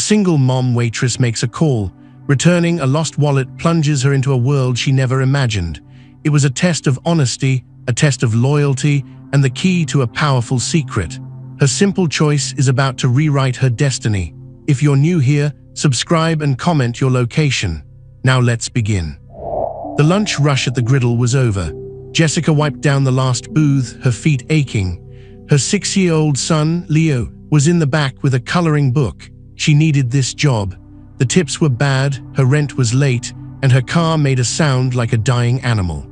single mom waitress makes a call. Returning a lost wallet plunges her into a world she never imagined. It was a test of honesty, a test of loyalty, and the key to a powerful secret. Her simple choice is about to rewrite her destiny. If you're new here, subscribe and comment your location. Now let's begin. The lunch rush at the griddle was over. Jessica wiped down the last booth, her feet aching. Her 6-year-old son, Leo, was in the back with a coloring book. She needed this job. The tips were bad, her rent was late, and her car made a sound like a dying animal.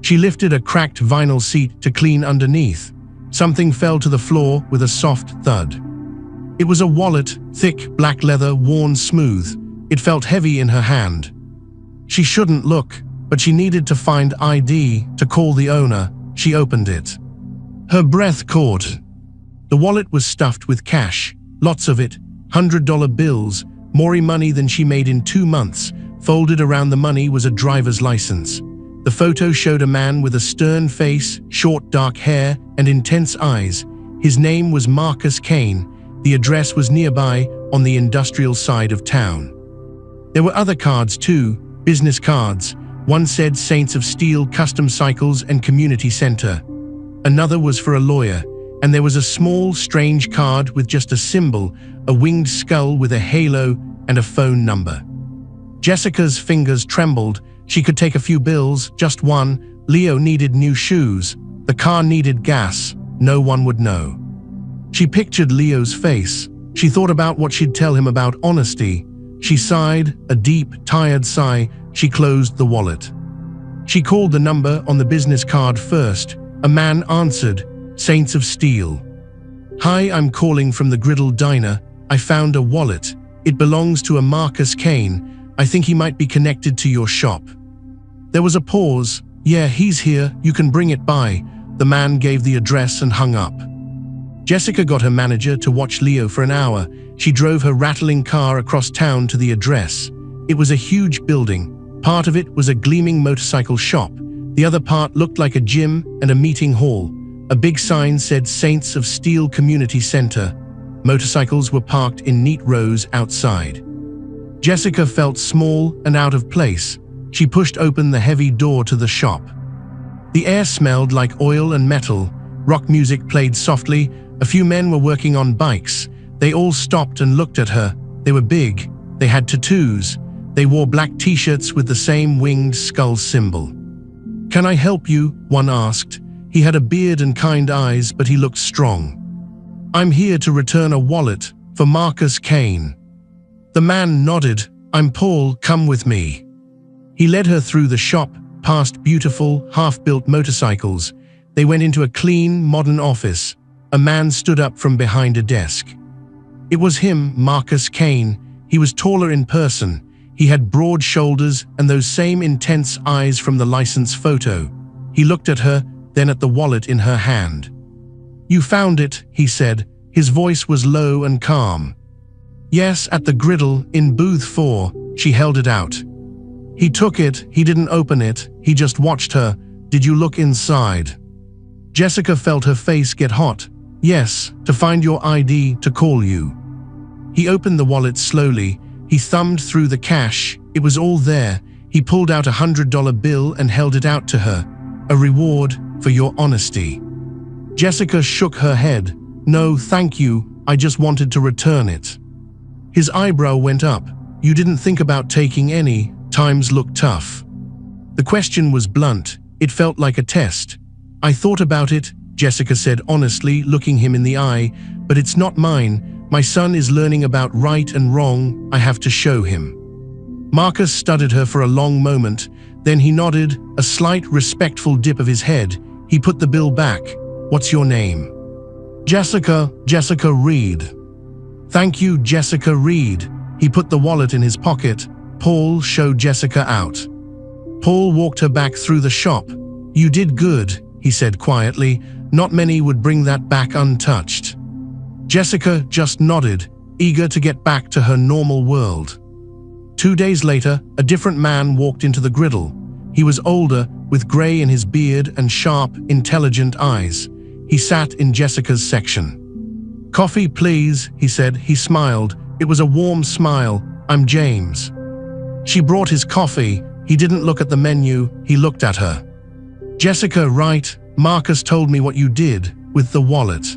She lifted a cracked vinyl seat to clean underneath. Something fell to the floor with a soft thud. It was a wallet, thick, black leather, worn smooth. It felt heavy in her hand. She shouldn't look, but she needed to find ID to call the owner. She opened it. Her breath caught. The wallet was stuffed with cash, lots of it, $100 bills, more money than she made in 2 months. Folded around the money was a driver's license. The photo showed a man with a stern face, short dark hair, and intense eyes. His name was Marcus Kane. The address was nearby, on the industrial side of town. There were other cards too, business cards. One said Saints of Steel Custom Cycles and Community Center. Another was for a lawyer, and there was a small, strange card with just a symbol, a winged skull with a halo and a phone number. Jessica's fingers trembled. She could take a few bills, just one. Leo needed new shoes. The car needed gas. No one would know. She pictured Leo's face. She thought about what she'd tell him about honesty. She sighed, a deep, tired sigh. She closed the wallet. She called the number on the business card first. A man answered, Saints of Steel. Hi, I'm calling from the Griddle Diner. I found a wallet. It belongs to a Marcus Kane. I think he might be connected to your shop. There was a pause. Yeah, he's here. You can bring it by. The man gave the address and hung up. Jessica got her manager to watch Leo for an hour. She drove her rattling car across town to the address. It was a huge building. Part of it was a gleaming motorcycle shop. The other part looked like a gym and a meeting hall. A big sign said Saints of Steel Community Center. Motorcycles were parked in neat rows outside. Jessica felt small and out of place. She pushed open the heavy door to the shop. The air smelled like oil and metal. Rock music played softly. A few men were working on bikes. They all stopped and looked at her. They were big. They had tattoos. They wore black t-shirts with the same winged skull symbol. Can I help you? One asked. He had a beard and kind eyes, but he looked strong. I'm here to return a wallet for Marcus Kane. The man nodded. I'm Paul, come with me. He led her through the shop, past beautiful, half-built motorcycles. They went into a clean, modern office. A man stood up from behind a desk. It was him, Marcus Kane. He was taller in person. He had broad shoulders and those same intense eyes from the license photo. He looked at her, then at the wallet in her hand. You found it, he said. His voice was low and calm. Yes, at the griddle, in booth 4. She held it out. He took it. He didn't open it. He just watched her. Did you look inside? Jessica felt her face get hot. Yes, to find your ID, to call you. He opened the wallet slowly. He thumbed through the cash. It was all there. He pulled out a $100 bill and held it out to her. A reward for your honesty. Jessica shook her head. No, thank you. I just wanted to return it. His eyebrow went up. You didn't think about taking any. Times look tough. The question was blunt. It felt like a test. I thought about it, Jessica said honestly, looking him in the eye, but it's not mine. My son is learning about right and wrong. I have to show him. Marcus studied her for a long moment. Then he nodded, a slight, respectful dip of his head. He put the bill back. What's your name? Jessica Reed. Thank you, Jessica Reed. He put the wallet in his pocket. Paul showed Jessica out. Paul walked her back through the shop. You did good, he said quietly. Not many would bring that back untouched. Jessica just nodded, eager to get back to her normal world. 2 days later, a different man walked into the griddle. He was older, with gray in his beard and sharp, intelligent eyes. He sat in Jessica's section. Coffee, please, he said. He smiled. It was a warm smile. "I'm James." She brought his coffee. He didn't look at the menu, he looked at her. "Jessica, right? Marcus told me what you did with the wallet."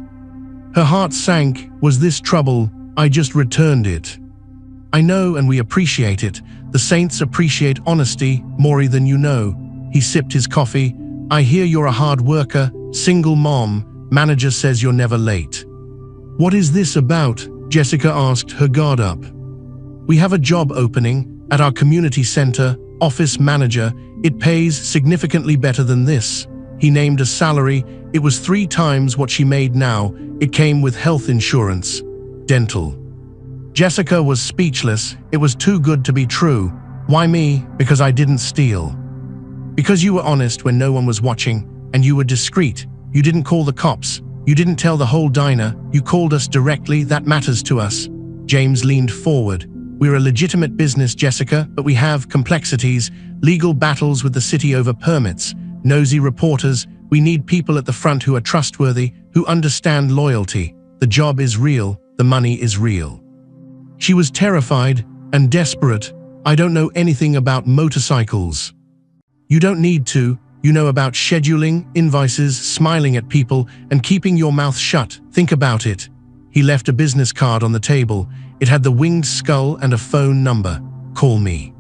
Her heart sank. Was this trouble? I just returned it. "I know, and we appreciate it. The saints appreciate honesty more than you know." He sipped his coffee. "I hear you're a hard worker, single mom. Manager says you're never late." "What is this about?" Jessica asked, her guard up. "We have a job opening at our community center, office manager. It pays significantly better than this." He named a salary. It was 3 times what she made now. It came with health insurance, dental. Jessica was speechless. It was too good to be true. "Why me?" "Because I didn't steal. Because you were honest when no one was watching, and you were discreet. You didn't call the cops. You didn't tell the whole diner. You called us directly. That matters to us." James leaned forward. "We're a legitimate business, Jessica, but we have complexities, legal battles with the city over permits, nosy reporters. We need people at the front who are trustworthy, who understand loyalty. The job is real. The money is real." She was terrified and desperate. "I don't know anything about motorcycles." "You don't need to. You know about scheduling, invoices, smiling at people, and keeping your mouth shut. Think about it." He left a business card on the table. It had the winged skull and a phone number. "Call me."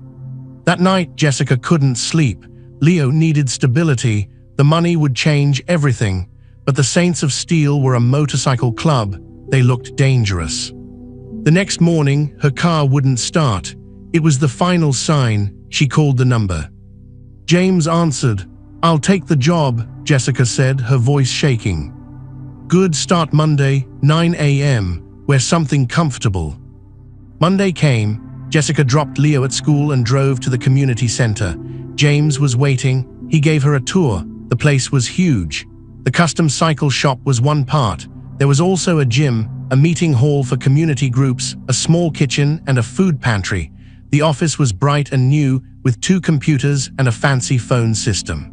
That night, Jessica couldn't sleep. Leo needed stability. The money would change everything. But the Saints of Steel were a motorcycle club. They looked dangerous. The next morning, her car wouldn't start. It was the final sign. She called the number. James answered. "I'll take the job," Jessica said, her voice shaking. "Good, start Monday, 9 a.m., wear something comfortable." Monday came. Jessica dropped Leo at school and drove to the community center. James was waiting. He gave her a tour. The place was huge. The custom cycle shop was one part. There was also a gym, a meeting hall for community groups, a small kitchen, and a food pantry. The office was bright and new, with 2 computers and a fancy phone system.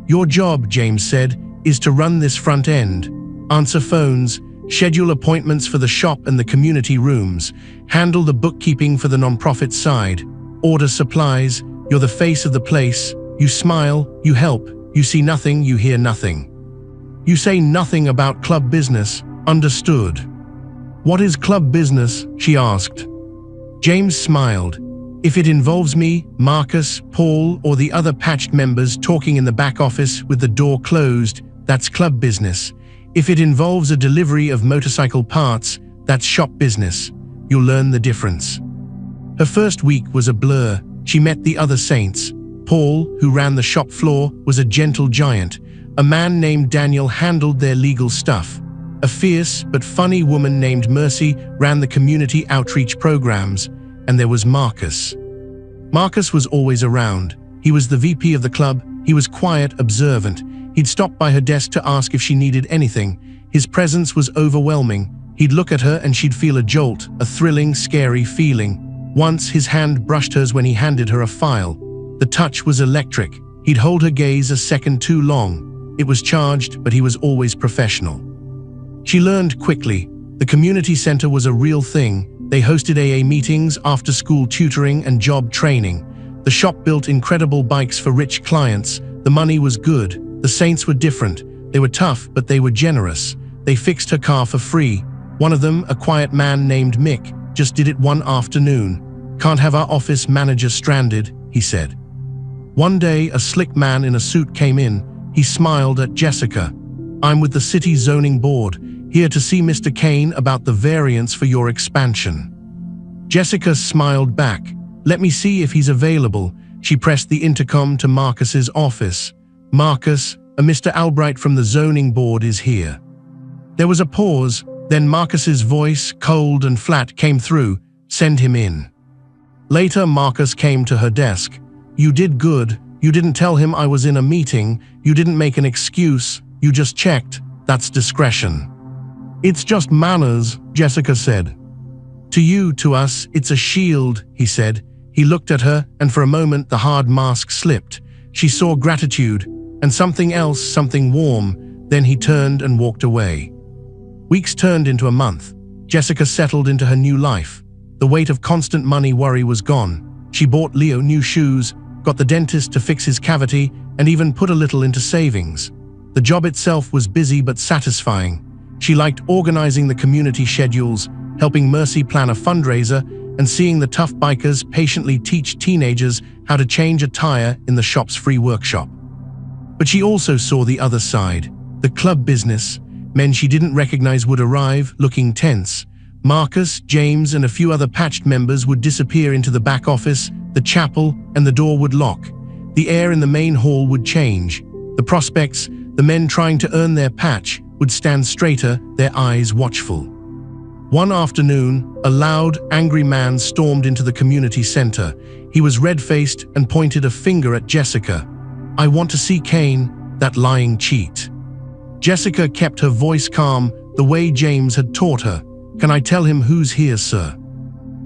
"Your job," James said, "is to run this front end. Answer phones, schedule appointments for the shop and the community rooms, handle the bookkeeping for the nonprofit side, order supplies. You're the face of the place. You smile, you help, you see nothing, you hear nothing. You say nothing about club business. Understood." "What is club business?" she asked. James smiled. "If it involves me, Marcus, Paul, or the other patched members talking in the back office with the door closed, that's club business. If it involves a delivery of motorcycle parts, that's shop business. You'll learn the difference." Her first week was a blur. She met the other Saints. Paul, who ran the shop floor, was a gentle giant. A man named Daniel handled their legal stuff. A fierce but funny woman named Mercy ran the community outreach programs. And there was Marcus. Marcus was always around. He was the VP of the club. He was quiet, observant. He'd stop by her desk to ask if she needed anything. His presence was overwhelming. He'd look at her and she'd feel a jolt, a thrilling, scary feeling. Once his hand brushed hers when he handed her a file. The touch was electric. He'd hold her gaze a second too long. It was charged, but he was always professional. She learned quickly. The community center was a real thing. They hosted AA meetings, after-school tutoring, and job training. The shop built incredible bikes for rich clients. The money was good. The Saints were different. They were tough, but they were generous. They fixed her car for free. One of them, a quiet man named Mick, just did it one afternoon. "Can't have our office manager stranded," he said. One day, a slick man in a suit came in. He smiled at Jessica. "I'm with the city zoning board, here to see Mr. Kane about the variance for your expansion." Jessica smiled back. "Let me see if he's available." She pressed the intercom to Marcus's office. "Marcus, a Mr. Albright from the zoning board is here." There was a pause, then Marcus's voice, cold and flat, came through. "Send him in." Later, Marcus came to her desk. "You did good. You didn't tell him I was in a meeting. You didn't make an excuse. You just checked. That's discretion." "It's just manners," Jessica said. "To you, to us, it's a shield," he said. He looked at her, and for a moment the hard mask slipped. She saw gratitude, and something else, something warm. Then he turned and walked away. Weeks turned into a month. Jessica settled into her new life. The weight of constant money worry was gone. She bought Leo new shoes, got the dentist to fix his cavity, and even put a little into savings. The job itself was busy but satisfying. She liked organizing the community schedules, helping Mercy plan a fundraiser, and seeing the tough bikers patiently teach teenagers how to change a tire in the shop's free workshop. But she also saw the other side. The club business. Men she didn't recognize would arrive, looking tense. Marcus, James, and a few other patched members would disappear into the back office, the chapel, and the door would lock. The air in the main hall would change. The prospects, the men trying to earn their patch, would stand straighter, their eyes watchful. One afternoon, a loud, angry man stormed into the community center. He was red-faced and pointed a finger at Jessica. "I want to see Kane, that lying cheat." Jessica kept her voice calm, the way James had taught her. "Can I tell him who's here, sir?"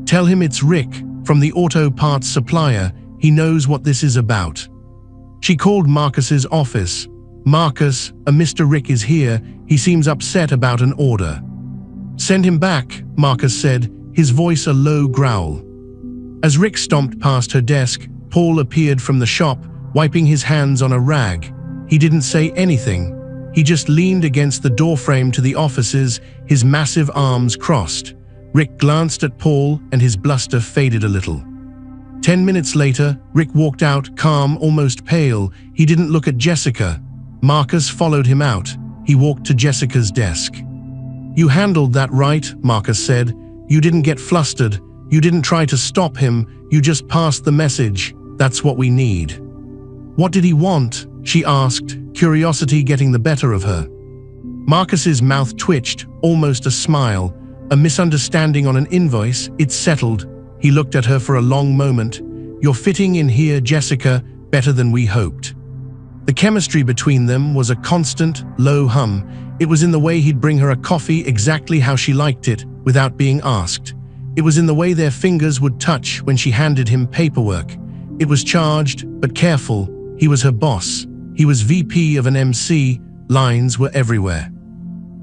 "Tell him it's Rick, from the auto parts supplier. He knows what this is about." She called Marcus's office. "Marcus, a Mr. Rick is here. He seems upset about an order." "Send him back," Marcus said, his voice a low growl. As Rick stomped past her desk, Paul appeared from the shop, wiping his hands on a rag. He didn't say anything. He just leaned against the doorframe to the offices, his massive arms crossed. Rick glanced at Paul and his bluster faded a little. 10 minutes later, Rick walked out, calm, almost pale. He didn't look at Jessica. Marcus followed him out. He walked to Jessica's desk. "You handled that right," Marcus said. "You didn't get flustered. You didn't try to stop him. You just passed the message. That's what we need." "What did he want?" she asked, curiosity getting the better of her. Marcus's mouth twitched, almost a smile. "A misunderstanding on an invoice, it's settled." He looked at her for a long moment. "You're fitting in here, Jessica, better than we hoped." The chemistry between them was a constant, low hum. It was in the way he'd bring her a coffee exactly how she liked it, without being asked. It was in the way their fingers would touch when she handed him paperwork. It was charged, but careful. He was her boss. He was VP of an MC. Lines were everywhere.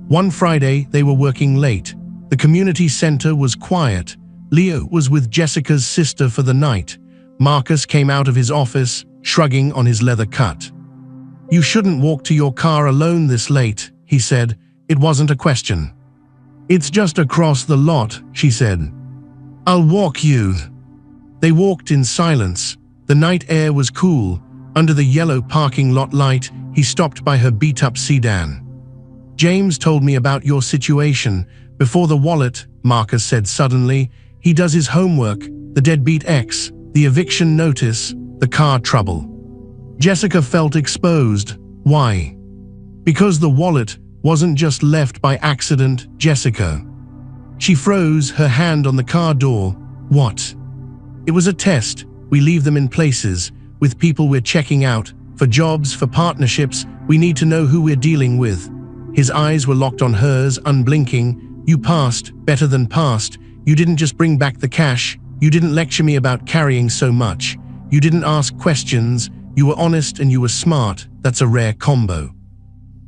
One Friday, they were working late. The community center was quiet. Leo was with Jessica's sister for the night. Marcus came out of his office, shrugging on his leather cut. "You shouldn't walk to your car alone this late," he said. It wasn't a question. "It's just across the lot," she said. "I'll walk you." They walked in silence. The night air was cool. Under the yellow parking lot light, he stopped by her beat-up sedan. "James told me about your situation. Before the wallet," Marcus said suddenly. "He does his homework, the deadbeat ex, the eviction notice, the car trouble." Jessica felt exposed. Why? Because the wallet wasn't just left by accident, Jessica. She froze, her hand on the car door. What? "It was a test. We leave them in places, with people we're checking out, for jobs, for partnerships. We need to know who we're dealing with." His eyes were locked on hers, unblinking. "You passed, better than passed. You didn't just bring back the cash. You didn't lecture me about carrying so much. You didn't ask questions. You were honest and you were smart. That's a rare combo."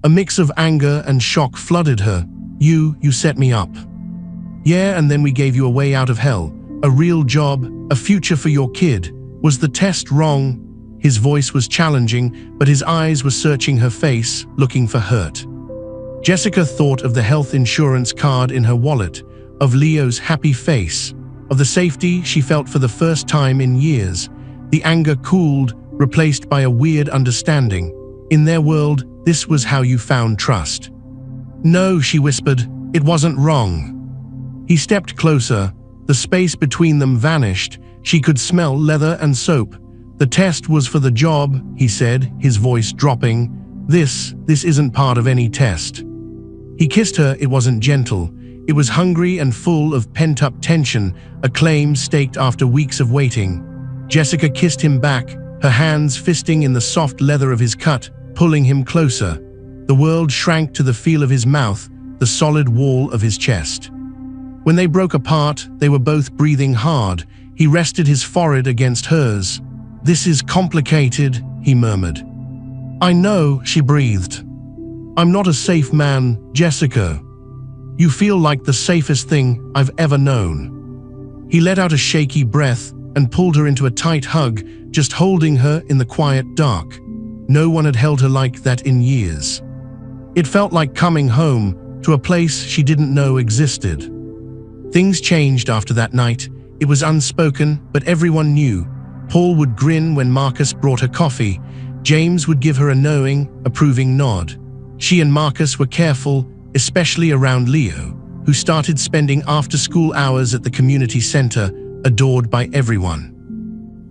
A mix of anger and shock flooded her. You set me up." "Yeah, and then we gave you a way out of hell. A real job, a future for your kid. Was the test wrong?" His voice was challenging, but his eyes were searching her face, looking for hurt. Jessica thought of the health insurance card in her wallet, of Leo's happy face, of the safety she felt for the first time in years. The anger cooled, replaced by a weird understanding. In their world, this was how you found trust. "No," she whispered, "it wasn't wrong." He stepped closer. The space between them vanished. She could smell leather and soap. "The test was for the job," he said, his voice dropping. This isn't part of any test." He kissed her. It wasn't gentle. It was hungry and full of pent-up tension, a claim staked after weeks of waiting. Jessica kissed him back, her hands fisting in the soft leather of his cut, pulling him closer. The world shrank to the feel of his mouth, the solid wall of his chest. When they broke apart, they were both breathing hard. He rested his forehead against hers. "This is complicated," he murmured. "I know," she breathed. "I'm not a safe man, Jessica. You feel like the safest thing I've ever known." He let out a shaky breath and pulled her into a tight hug, just holding her in the quiet dark. No one had held her like that in years. It felt like coming home to a place she didn't know existed. Things changed after that night. It was unspoken, but everyone knew. Paul would grin when Marcus brought her coffee. James would give her a knowing, approving nod. She and Marcus were careful, especially around Leo, who started spending after-school hours at the community center, adored by everyone.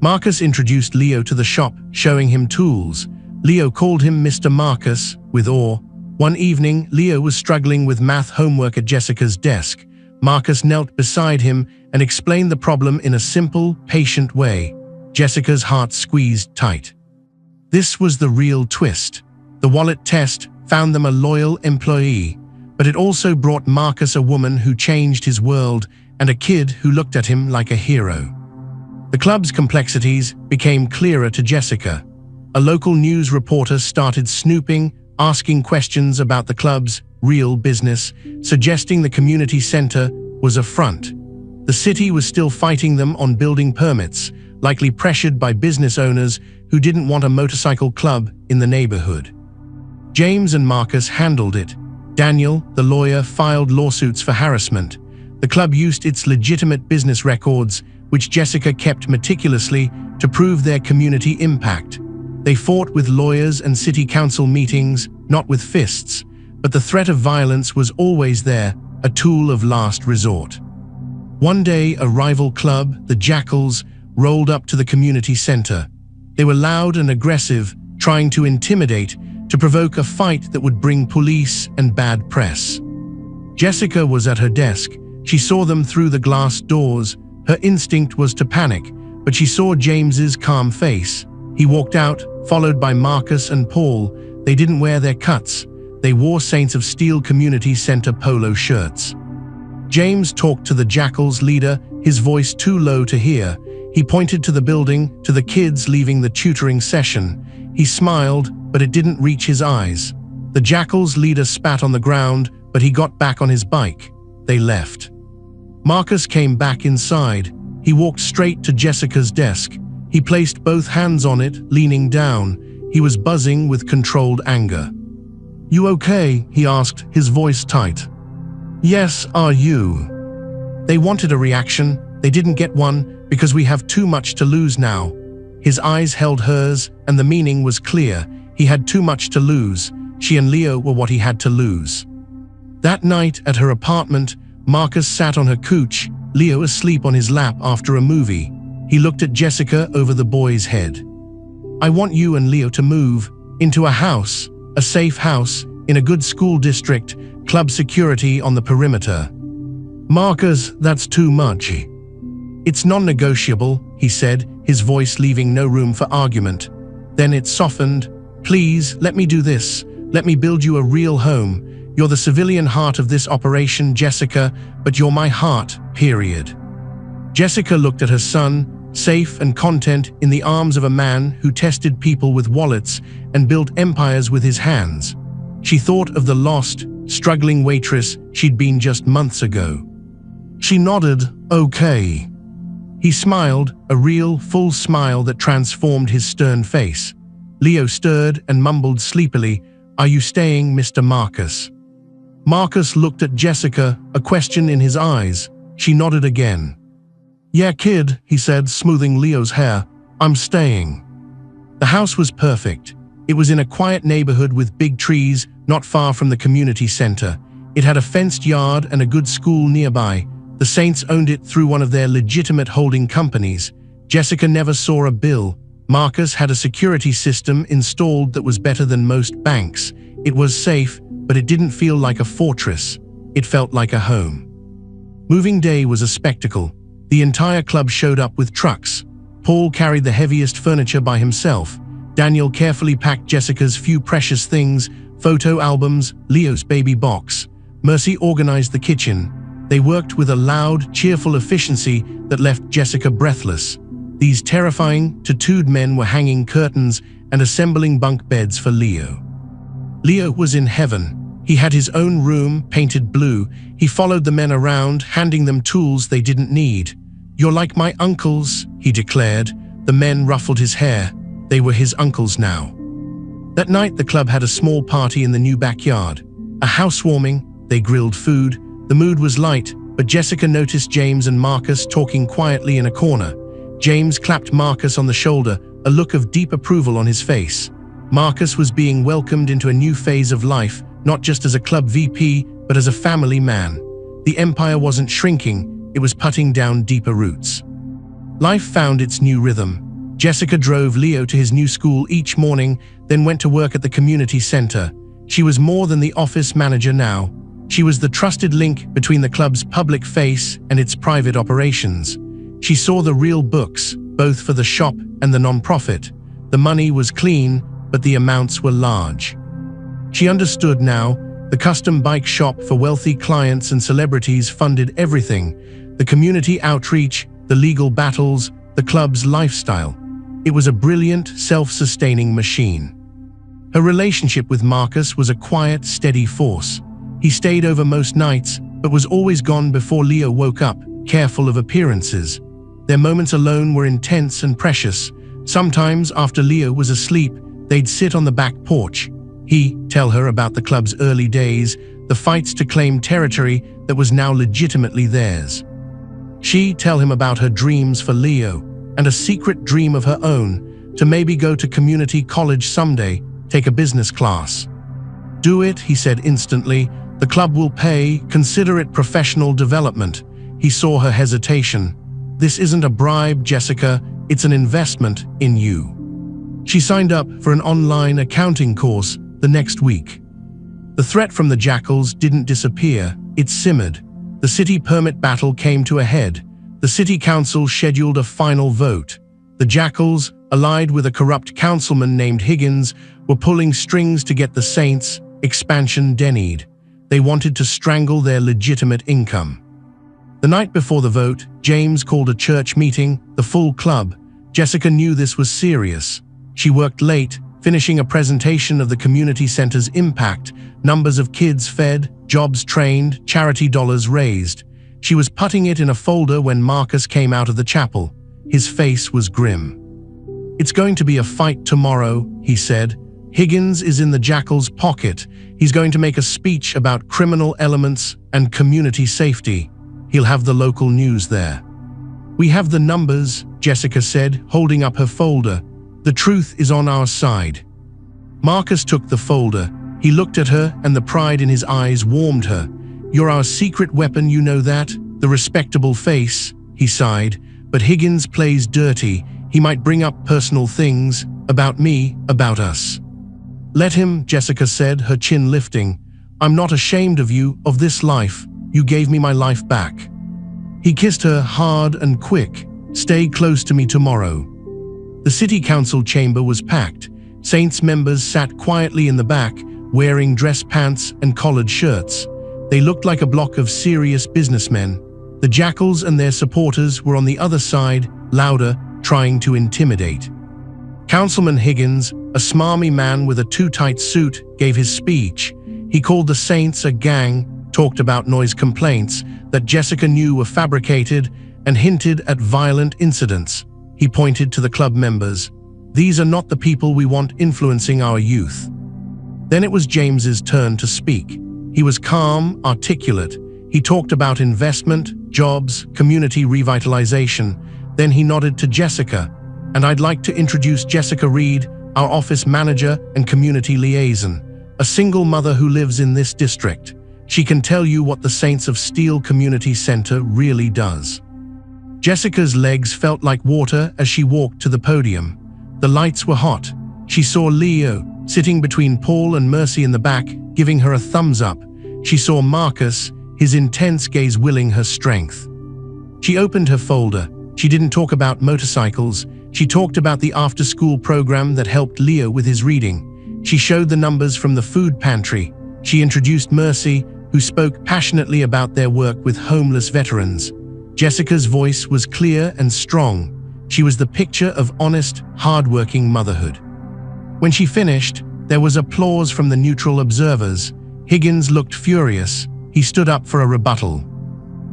Marcus introduced Leo to the shop, showing him tools. Leo called him Mr. Marcus with awe. One evening, Leo was struggling with math homework at Jessica's desk. Marcus knelt beside him and explained the problem in a simple, patient way. Jessica's heart squeezed tight. This was the real twist. The wallet test found them a loyal employee, but it also brought Marcus a woman who changed his world and a kid who looked at him like a hero. The club's complexities became clearer to Jessica. A local news reporter started snooping, asking questions about the club's real business, suggesting the community center was a front. The city was still fighting them on building permits, likely pressured by business owners who didn't want a motorcycle club in the neighborhood. James and Marcus handled it. Daniel, the lawyer, filed lawsuits for harassment. The club used its legitimate business records, which Jessica kept meticulously, to prove their community impact. They fought with lawyers and city council meetings, not with fists, but the threat of violence was always there, a tool of last resort. One day, a rival club, the Jackals, rolled up to the community center. They were loud and aggressive, trying to intimidate, to provoke a fight that would bring police and bad press. Jessica was at her desk. She saw them through the glass doors. Her instinct was to panic, but she saw James's calm face. He walked out, followed by Marcus and Paul. They didn't wear their cuts. They wore Saints of Steel Community Center polo shirts. James talked to the Jackal's leader, his voice too low to hear. He pointed to the building, to the kids leaving the tutoring session. He smiled, but it didn't reach his eyes. The Jackal's leader spat on the ground, but he got back on his bike. They left. Marcus came back inside. He walked straight to Jessica's desk. He placed both hands on it, leaning down. He was buzzing with controlled anger. "You okay?" he asked, his voice tight. "Yes, are you?" They wanted a reaction. They didn't get one, because we have too much to lose now. His eyes held hers, and the meaning was clear. He had too much to lose. She and Leo were what he had to lose. That night at her apartment, Marcus sat on her couch, Leo asleep on his lap after a movie. He looked at Jessica over the boy's head. "I want you and Leo to move into a house, a safe house, in a good school district, club security on the perimeter." "Marcus, that's too much." "It's non-negotiable," he said, his voice leaving no room for argument. Then it softened. "Please, let me do this. Let me build you a real home. You're the civilian heart of this operation, Jessica, but you're my heart, period." Jessica looked at her son, safe and content in the arms of a man who tested people with wallets and built empires with his hands. She thought of the lost, struggling waitress she'd been just months ago. She nodded, "Okay." He smiled, a real, full smile that transformed his stern face. Leo stirred and mumbled sleepily, "Are you staying, Mr. Marcus?" Marcus looked at Jessica, a question in his eyes. She nodded again. "Yeah, kid," he said, smoothing Leo's hair. "I'm staying." The house was perfect. It was in a quiet neighborhood with big trees, not far from the community center. It had a fenced yard and a good school nearby. The Saints owned it through one of their legitimate holding companies. Jessica never saw a bill. Marcus had a security system installed that was better than most banks. It was safe, but it didn't feel like a fortress. It felt like a home. Moving day was a spectacle. The entire club showed up with trucks. Paul carried the heaviest furniture by himself. Daniel carefully packed Jessica's few precious things, photo albums, Leo's baby box. Mercy organized the kitchen. They worked with a loud, cheerful efficiency that left Jessica breathless. These terrifying, tattooed men were hanging curtains and assembling bunk beds for Leo. Leo was in heaven. He had his own room, painted blue. He followed the men around, handing them tools they didn't need. "You're like my uncles," he declared. The men ruffled his hair. They were his uncles now. That night, the club had a small party in the new backyard. A housewarming, they grilled food. The mood was light, but Jessica noticed James and Marcus talking quietly in a corner. James clapped Marcus on the shoulder, a look of deep approval on his face. Marcus was being welcomed into a new phase of life, not just as a club VP, but as a family man. The empire wasn't shrinking, it was putting down deeper roots. Life found its new rhythm. Jessica drove Leo to his new school each morning, then went to work at the community center. She was more than the office manager now. She was the trusted link between the club's public face and its private operations. She saw the real books, both for the shop and the non-profit. The money was clean, but the amounts were large. She understood now. The custom bike shop for wealthy clients and celebrities funded everything. The community outreach, the legal battles, the club's lifestyle. It was a brilliant, self-sustaining machine. Her relationship with Marcus was a quiet, steady force. He stayed over most nights, but was always gone before Leo woke up, careful of appearances. Their moments alone were intense and precious. Sometimes, after Leo was asleep, they'd sit on the back porch. He'd tell her about the club's early days, the fights to claim territory that was now legitimately theirs. She'd tell him about her dreams for Leo, and a secret dream of her own, to maybe go to community college someday, take a business class. "Do it," he said instantly. "The club will pay, consider it professional development." He saw her hesitation. "This isn't a bribe, Jessica, it's an investment in you." She signed up for an online accounting course the next week. The threat from the jackals didn't disappear, it simmered. The city permit battle came to a head. The city council scheduled a final vote. The jackals, allied with a corrupt councilman named Higgins, were pulling strings to get the Saints' expansion denied. They wanted to strangle their legitimate income. The night before the vote, James called a church meeting, the full club. Jessica knew this was serious. She worked late, finishing a presentation of the community center's impact, numbers of kids fed, jobs trained, charity dollars raised. She was putting it in a folder when Marcus came out of the chapel. His face was grim. "It's going to be a fight tomorrow," he said. "Higgins is in the jackal's pocket. He's going to make a speech about criminal elements and community safety. He'll have the local news there." "We have the numbers," Jessica said, holding up her folder. "The truth is on our side." Marcus took the folder. He looked at her, and the pride in his eyes warmed her. "You're our secret weapon, you know that?" "The respectable face," he sighed. "But Higgins plays dirty. He might bring up personal things, about me, about us." "Let him," Jessica said, her chin lifting. "I'm not ashamed of you, of this life. You gave me my life back." He kissed her hard and quick. "Stay close to me tomorrow." The city council chamber was packed. Saints members sat quietly in the back, wearing dress pants and collared shirts. They looked like a block of serious businessmen. The jackals and their supporters were on the other side, louder, trying to intimidate. Councilman Higgins, a smarmy man with a too-tight suit, gave his speech. He called the Saints a gang, talked about noise complaints that Jessica knew were fabricated, and hinted at violent incidents. He pointed to the club members. "These are not the people we want influencing our youth." Then it was James's turn to speak. He was calm, articulate. He talked about investment, jobs, community revitalization. Then he nodded to Jessica. "And I'd like to introduce Jessica Reed, our office manager and community liaison, a single mother who lives in this district. She can tell you what the Saints of Steel Community Center really does." Jessica's legs felt like water as she walked to the podium. The lights were hot. She saw Leo, sitting between Paul and Mercy in the back, giving her a thumbs up. She saw Marcus, his intense gaze willing her strength. She opened her folder. She didn't talk about motorcycles. She talked about the after-school program that helped Leo with his reading. She showed the numbers from the food pantry. She introduced Mercy, who spoke passionately about their work with homeless veterans. Jessica's voice was clear and strong. She was the picture of honest, hard-working motherhood. When she finished, there was applause from the neutral observers. Higgins looked furious. He stood up for a rebuttal.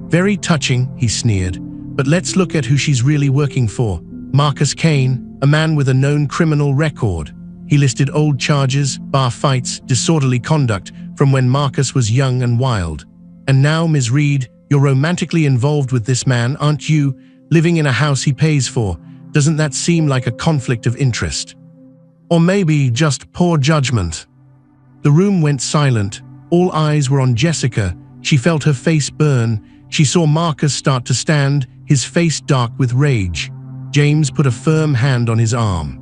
"Very touching," he sneered. But let's look at who she's really working for. Marcus Kane, a man with a known criminal record. He listed old charges, bar fights, disorderly conduct from when Marcus was young and wild. And now, Ms. Reed, you're romantically involved with this man, aren't you? Living in a house he pays for. Doesn't that seem like a conflict of interest? Or maybe just poor judgment? The room went silent. All eyes were on Jessica. She felt her face burn. She saw Marcus start to stand, his face dark with rage. James put a firm hand on his arm.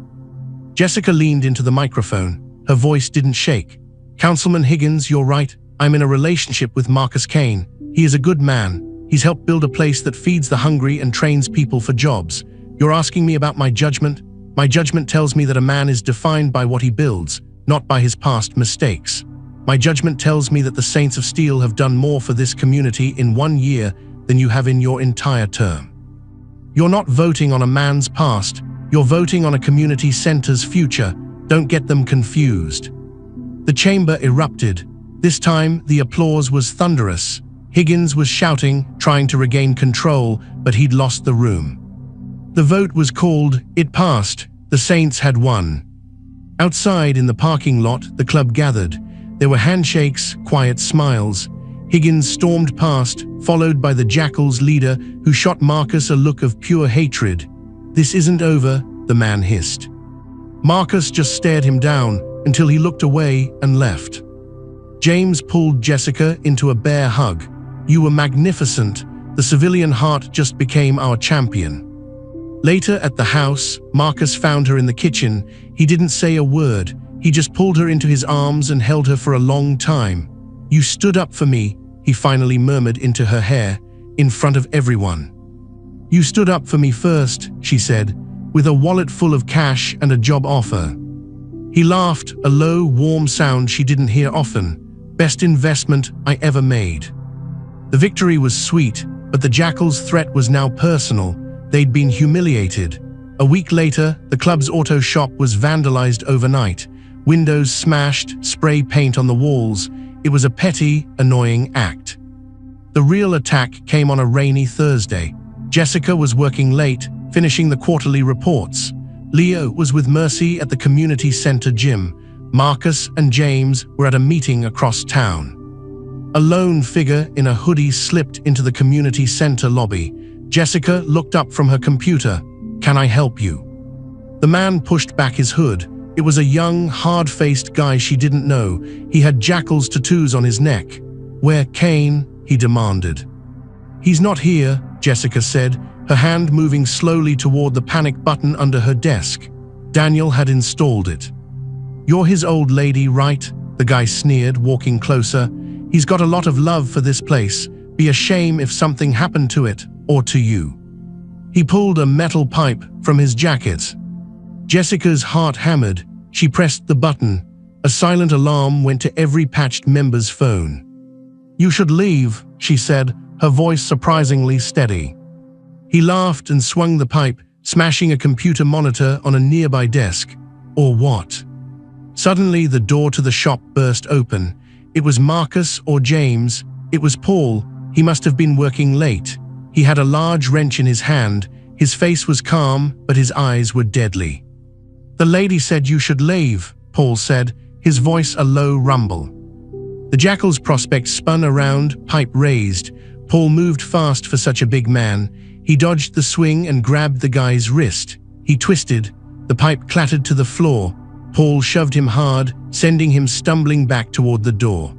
Jessica leaned into the microphone. Her voice didn't shake. "Councilman Higgins, you're right. I'm in a relationship with Marcus Kane. He is a good man. He's helped build a place that feeds the hungry and trains people for jobs. You're asking me about my judgment? My judgment tells me that a man is defined by what he builds, not by his past mistakes. My judgment tells me that the Saints of Steel have done more for this community in 1 year than you have in your entire term. You're not voting on a man's past, you're voting on a community center's future. Don't get them confused." The chamber erupted. This time, the applause was thunderous. Higgins was shouting, trying to regain control, but he'd lost the room. The vote was called, it passed, the Saints had won. Outside in the parking lot, the club gathered. There were handshakes, quiet smiles. Higgins stormed past, followed by the Jackal's leader, who shot Marcus a look of pure hatred. "This isn't over," the man hissed. Marcus just stared him down until he looked away and left. James pulled Jessica into a bear hug. "You were magnificent. The civilian heart just became our champion." Later at the house, Marcus found her in the kitchen. He didn't say a word. He just pulled her into his arms and held her for a long time. "You stood up for me," he finally murmured into her hair, in front of everyone. "You stood up for me first," she said, with a wallet full of cash and a job offer. He laughed, a low, warm sound she didn't hear often. "Best investment I ever made." The victory was sweet, but the Jackal's threat was now personal. They'd been humiliated. A week later, the club's auto shop was vandalized overnight. Windows smashed, spray paint on the walls. It was a petty, annoying act. The real attack came on a rainy Thursday. Jessica was working late, finishing the quarterly reports. Leo was with Mercy at the community center gym. Marcus and James were at a meeting across town. A lone figure in a hoodie slipped into the community center lobby. Jessica looked up from her computer. "Can I help you?" The man pushed back his hood. It was a young, hard-faced guy she didn't know. He had Jackal's tattoos on his neck. "Where Kane?" he demanded. "He's not here," Jessica said, her hand moving slowly toward the panic button under her desk. Daniel had installed it. "You're his old lady, right?" the guy sneered, walking closer. "He's got a lot of love for this place. Be a shame if something happened to it, or to you." He pulled a metal pipe from his jacket. Jessica's heart hammered. She pressed the button. A silent alarm went to every patched member's phone. "You should leave," she said, her voice surprisingly steady. He laughed and swung the pipe, smashing a computer monitor on a nearby desk. "Or what?" Suddenly, the door to the shop burst open. It was Marcus or James. It was Paul. He must have been working late. He had a large wrench in his hand. His face was calm, but his eyes were deadly. "The lady said you should leave," Paul said, his voice a low rumble. The Jackal's prospect spun around, pipe raised. Paul moved fast for such a big man. He dodged the swing and grabbed the guy's wrist. He twisted. The pipe clattered to the floor. Paul shoved him hard, sending him stumbling back toward the door.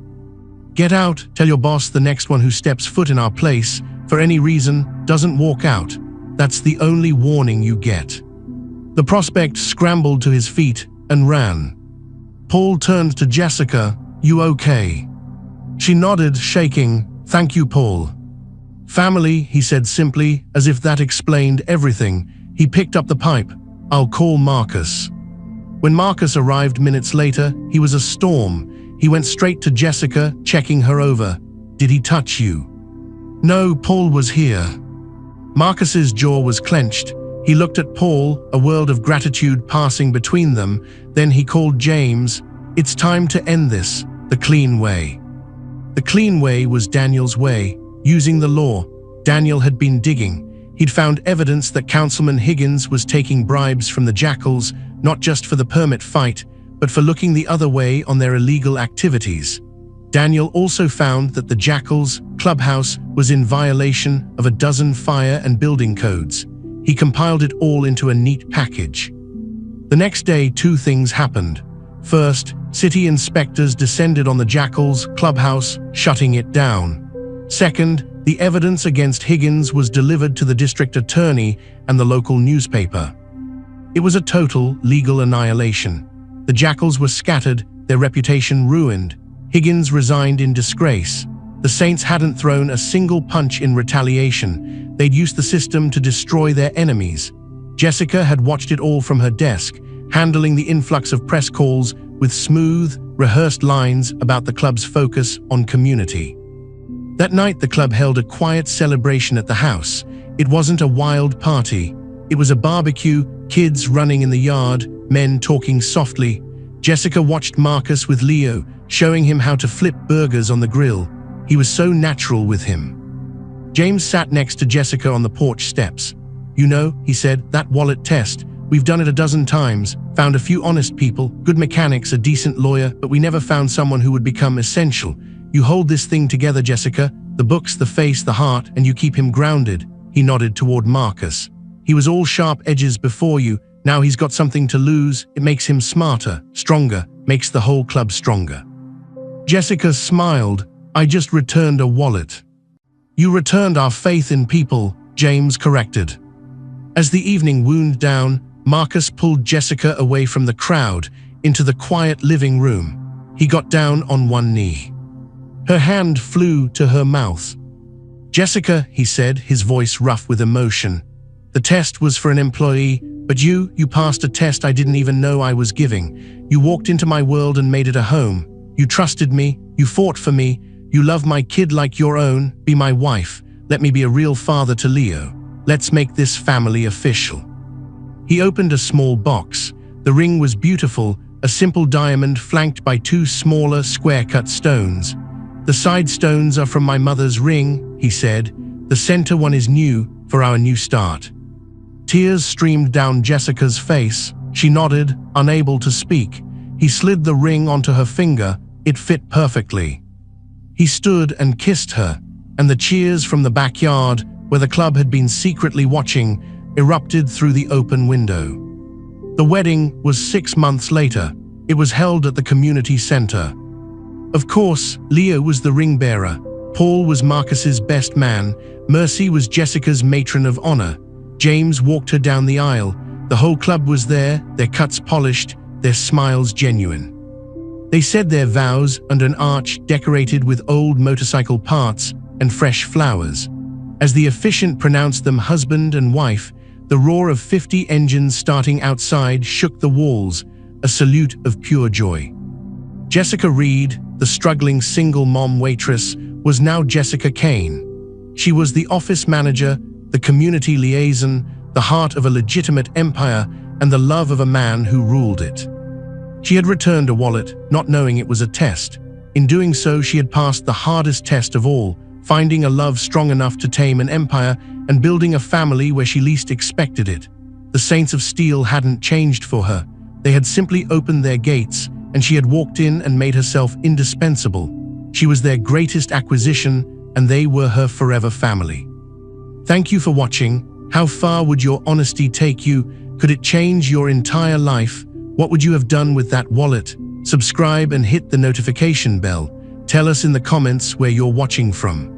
"Get out, tell your boss the next one who steps foot in our place, for any reason, doesn't walk out. That's the only warning you get." The prospect scrambled to his feet and ran. Paul turned to Jessica. "You okay?" She nodded, shaking. "Thank you, Paul." "Family," he said simply, as if that explained everything. He picked up the pipe. "I'll call Marcus." When Marcus arrived minutes later, he was a storm. He went straight to Jessica, checking her over. "Did he touch you?" "No, Paul was here." Marcus's jaw was clenched. He looked at Paul, a world of gratitude passing between them. Then he called James. "It's time to end this, the clean way." The clean way was Daniel's way, using the law. Daniel had been digging. He'd found evidence that Councilman Higgins was taking bribes from the Jackals, not just for the permit fight, but for looking the other way on their illegal activities. Daniel also found that the Jackals' clubhouse was in violation of a dozen fire and building codes. He compiled it all into a neat package. The next day, two things happened. First, city inspectors descended on the Jackals' clubhouse, shutting it down. Second, the evidence against Higgins was delivered to the district attorney and the local newspaper. It was a total legal annihilation. The Jackals were scattered, their reputation ruined. Higgins resigned in disgrace. The Saints hadn't thrown a single punch in retaliation. They'd used the system to destroy their enemies. Jessica had watched it all from her desk, handling the influx of press calls with smooth, rehearsed lines about the club's focus on community. That night, the club held a quiet celebration at the house. It wasn't a wild party. It was a barbecue, kids running in the yard, men talking softly. Jessica watched Marcus with Leo, showing him how to flip burgers on the grill. He was so natural with him. James sat next to Jessica on the porch steps. "You know," he said, "that wallet test. We've done it a dozen times, found a few honest people, good mechanics, a decent lawyer, but we never found someone who would become essential. You hold this thing together, Jessica, the books, the face, the heart, and you keep him grounded." He nodded toward Marcus. "He was all sharp edges before you. Now he's got something to lose. It makes him smarter, stronger, makes the whole club stronger." Jessica smiled. "I just returned a wallet." "You returned our faith in people," James corrected. As the evening wound down, Marcus pulled Jessica away from the crowd into the quiet living room. He got down on one knee. Her hand flew to her mouth. "Jessica," he said, his voice rough with emotion, "the test was for an employee, but you passed a test I didn't even know I was giving. You walked into my world and made it a home. You trusted me, you fought for me, you love my kid like your own. Be my wife. Let me be a real father to Leo. Let's make this family official." He opened a small box. The ring was beautiful, a simple diamond flanked by two smaller, square-cut stones. "The side stones are from my mother's ring," he said. "The center one is new, for our new start." Tears streamed down Jessica's face. She nodded, unable to speak. He slid the ring onto her finger. It fit perfectly. He stood and kissed her, and the cheers from the backyard, where the club had been secretly watching, erupted through the open window. The wedding was 6 months later. It was held at the community center. Of course, Leo was the ring bearer. Paul was Marcus's best man. Mercy was Jessica's matron of honor. James walked her down the aisle. The whole club was there, their cuts polished, their smiles genuine. They said their vows under an arch decorated with old motorcycle parts and fresh flowers. As the officiant pronounced them husband and wife, the roar of 50 engines starting outside shook the walls, a salute of pure joy. Jessica Reed, the struggling single mom waitress, was now Jessica Kane. She was the office manager, the community liaison, the heart of a legitimate empire, and the love of a man who ruled it. She had returned a wallet, not knowing it was a test. In doing so, she had passed the hardest test of all, finding a love strong enough to tame an empire and building a family where she least expected it. The Saints of Steel hadn't changed for her. They had simply opened their gates, and she had walked in and made herself indispensable. She was their greatest acquisition, and they were her forever family. Thank you for watching. How far would your honesty take you? Could it change your entire life? What would you have done with that wallet? Subscribe and hit the notification bell. Tell us in the comments where you're watching from.